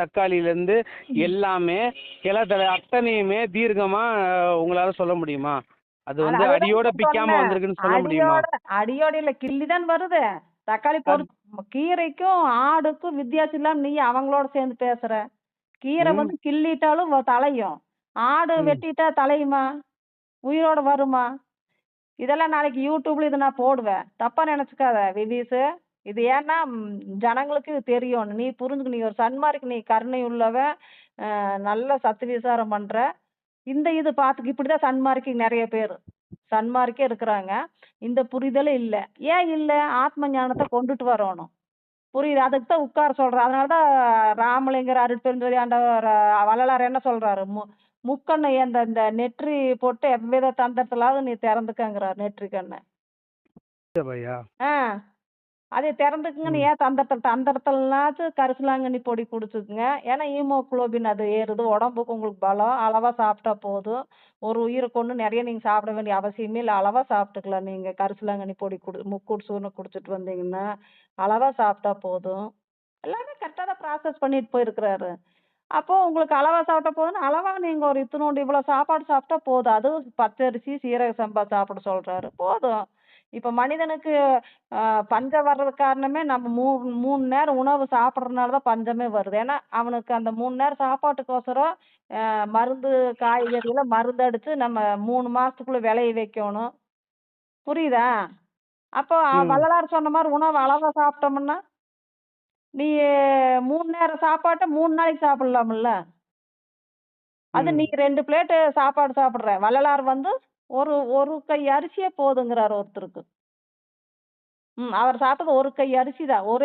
தக்காளியிலேருந்து எல்லாமே கிளை அத்தனையுமே தீர்க்கமாக உங்களால் சொல்ல முடியுமா? அது வந்து அடியோட பிக்காம வந்திருக்குன்னு சொல்ல முடியுமா? அடியோட இல்ல, கிள்ளிதான் வருது. தக்காளி கீரைக்கும் ஆடுக்கும் வித்தியாசம் இல்லாம நீ அவங்களோட சேர்ந்து பேசுற. கீரை வந்து கிள்ளிட்டாலும் தலையும், ஆடு வெட்டிட்டா தலையுமா, உயிரோட வருமா? இதெல்லாம் நாளைக்கு யூடியூப்ல இதை நான் போடுவேன், தப்பா நினைச்சுக்காத விதீஷ். இது ஏன்னா ஜனங்களுக்கு இது தெரியும், நீ புரிஞ்சுக்க. நீ ஒரு சன்மார்க்கு, நீ கருணை உள்ளவன், நல்ல சத்து விசாரம் பண்ற. இந்த இது பார்த்துக்கு இப்படிதான் சன்மார்க்கு நிறைய பேர் சன்மார்க்கே இருக்கிறாங்க. இந்த புரிதல் இல்ல. ஏன் இல்ல? ஆத்ம ஞானத்தை கொண்டுட்டு வரணும். புரியுது? அதுக்கு தான் உட்கார சொல்றேன். அதனாலதான் ராமலிங்கர் அருட்பெருஞ்சோதி ஆண்டவர் வள்ளலார் என்ன சொல்றாரு, முக்கண்ணு அந்த இந்த நெற்றி போட்டு எவ்வித தந்தரத்திலாவது நீ திறந்துக்கங்கிறார், நெற்றி கண்ணை. அதை திறந்துக்குங்கன்னு ஏன் தந்தரத்தில்னாச்சும் கரிசலாங்கண்ணி பொடி குடிச்சுக்குங்க. ஏன்னா ஹீமோகுளோபின் அது ஏறுது, உடம்புக்கு உங்களுக்கு பலம். அளவா சாப்பிட்டா போதும். ஒரு உயிரை கொண்டு நிறைய நீங்க சாப்பிட வேண்டிய அவசியமே இல்லை. அளவா சாப்பிட்டுக்கலாம். நீங்க கரிசலாங்கண்ணி பொடி முக்குடிச்சுன்னு குடிச்சிட்டு வந்தீங்கன்னா அளவா சாப்பிட்டா போதும். எல்லாமே கரெக்டாக தான் ப்ராசஸ் பண்ணிட்டு போயிருக்கிறாரு. அப்போ உங்களுக்கு அளவா சாப்பிட்டா போதும். அளவா நீங்க ஒரு இத்தினோண்டு இவ்வளவு சாப்பாடு சாப்பிட்டா போதும். அது பச்சரிசி சீரக சம்பா சாப்பிட சொல்றாரு, போதும். இப்ப மனிதனுக்கு பஞ்சம் வர்றதுக்கு காரணமே நம்ம 3 நேரம் உணவு சாப்பிட்றதுனாலதான் பஞ்சமே வருது. ஏன்னா அவனுக்கு அந்த 3 நேரம் சாப்பாட்டுக்கோசரம் மருந்து காய்கறிகளை மருந்து அடிச்சு நம்ம 3 மாசத்துக்குள்ள விளைய வைக்கணும். புரியுதா? அப்போ வள்ளலார் சொன்ன மாதிரி உணவு அளவா சாப்பிட்டோம்னா நீ 3 நேரம் சாப்பாட்டை 3 நாளைக்கு சாப்பிடலாம்ல. அது நீ 2 பிளேட் சாப்பாடு சாப்பிடுற. வள்ளலார் வந்து ஒரு ஒரு கை அரிசியே போதுங்கிறார் ஒருத்தருக்கு. அவர் சாப்பிட்டது ஒரு கை அரிசி தான். ஒரே